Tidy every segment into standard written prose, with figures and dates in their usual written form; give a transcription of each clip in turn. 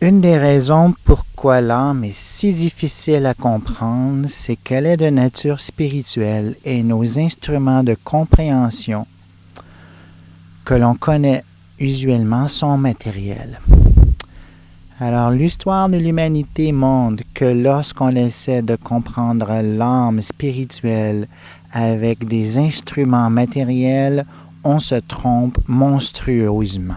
Une des raisons pourquoi l'âme est si difficile à comprendre, c'est qu'elle est de nature spirituelle et nos instruments de compréhension que l'on connaît usuellement sont matériels. Alors, l'histoire de l'humanité montre que lorsqu'on essaie de comprendre l'âme spirituelle avec des instruments matériels, on se trompe monstrueusement.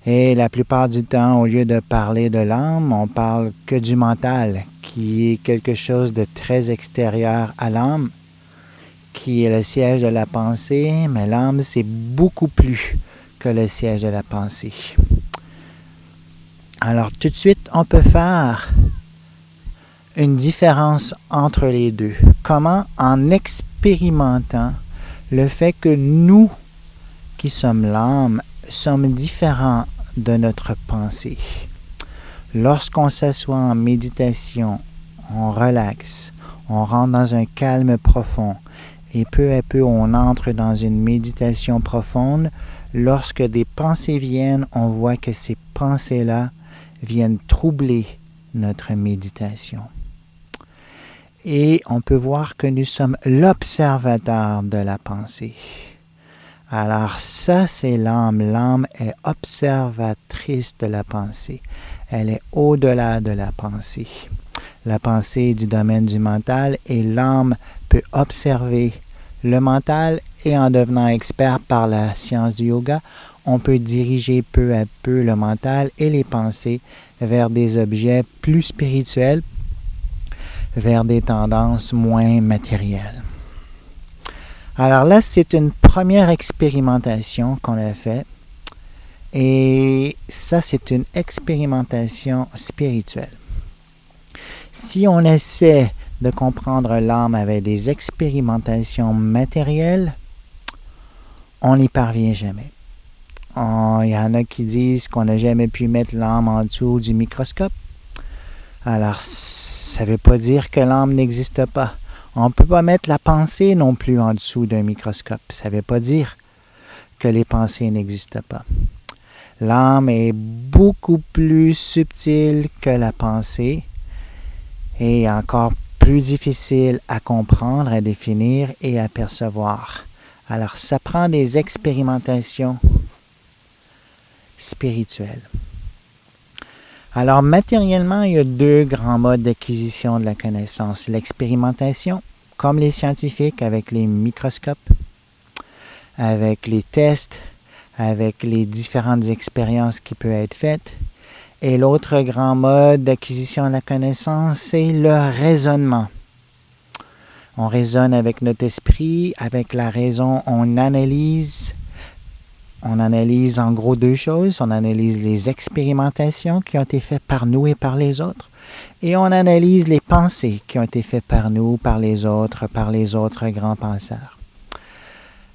Et la plupart du temps, au lieu de parler de l'âme, on parle que du mental, qui est quelque chose de très extérieur à l'âme, qui est le siège de la pensée, mais l'âme, c'est beaucoup plus que le siège de la pensée. Alors, tout de suite, on peut faire une différence entre les deux. Comment? En expérimentant le fait que nous, qui sommes l'âme, sommes différents de notre pensée. Lorsqu'on s'assoit en méditation, on relaxe, on rentre dans un calme profond et peu à peu on entre dans une méditation profonde. Lorsque des pensées viennent, on voit que ces pensées-là viennent troubler notre méditation. Et on peut voir que nous sommes l'observateur de la pensée. Alors ça, c'est l'âme. L'âme est observatrice de la pensée. Elle est au-delà de la pensée. La pensée est du domaine du mental et l'âme peut observer le mental et en devenant expert par la science du yoga, on peut diriger peu à peu le mental et les pensées vers des objets plus spirituels, vers des tendances moins matérielles. Alors là, c'est une première expérimentation qu'on a faite. Et ça, c'est une expérimentation spirituelle. Si on essaie de comprendre l'âme avec des expérimentations matérielles, on n'y parvient jamais. Il y en a qui disent qu'on n'a jamais pu mettre l'âme en dessous du microscope. Alors, ça ne veut pas dire que l'âme n'existe pas. On ne peut pas mettre la pensée non plus en dessous d'un microscope. Ça ne veut pas dire que les pensées n'existent pas. L'âme est beaucoup plus subtile que la pensée et encore plus difficile à comprendre, à définir et à percevoir. Alors, ça prend des expérimentations spirituelles. Alors, matériellement, il y a deux grands modes d'acquisition de la connaissance. L'expérimentation, comme les scientifiques avec les microscopes, avec les tests, avec les différentes expériences qui peuvent être faites. Et l'autre grand mode d'acquisition de la connaissance, c'est le raisonnement. On raisonne avec notre esprit, avec la raison, on analyse. On analyse en gros deux choses. On analyse les expérimentations qui ont été faites par nous et par les autres. Et on analyse les pensées qui ont été faites par nous, par les autres grands penseurs.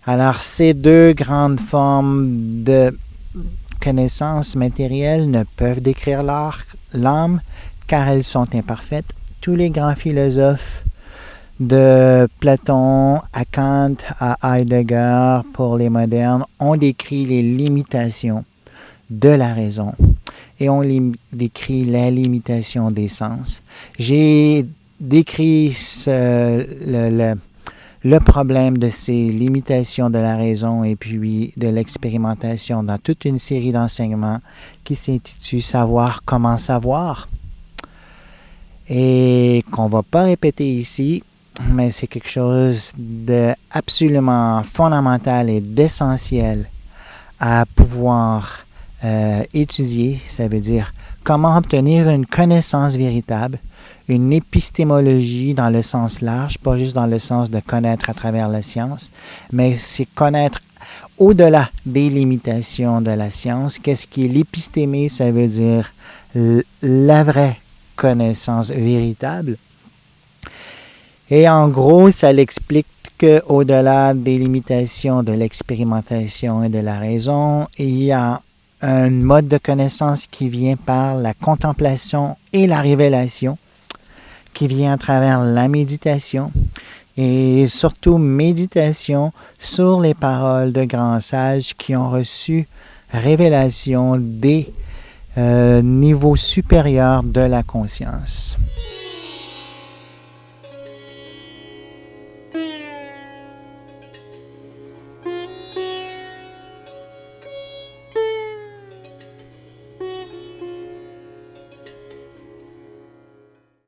Alors, ces deux grandes formes de connaissances matérielles ne peuvent décrire l'âme car elles sont imparfaites. Tous les grands philosophes de Platon à Kant à Heidegger pour les modernes ont décrit les limitations de la raison et on décrit la limitation des sens. J'ai décrit le problème de ces limitations de la raison et puis de l'expérimentation dans toute une série d'enseignements qui s'intitule « Savoir comment savoir » et qu'on ne va pas répéter ici, mais c'est quelque chose d'absolument fondamental et d'essentiel à pouvoir étudier. Ça veut dire comment obtenir une connaissance véritable, une épistémologie dans le sens large, pas juste dans le sens de connaître à travers la science, mais c'est connaître au-delà des limitations de la science. Qu'est-ce qui est l'épistémé? Ça veut dire la vraie connaissance véritable. Et en gros, ça l'explique qu'au-delà des limitations de l'expérimentation et de la raison, il y a un mode de connaissance qui vient par la contemplation et la révélation, qui vient à travers la méditation, et surtout méditation sur les paroles de grands sages qui ont reçu révélation des niveau supérieur de la conscience.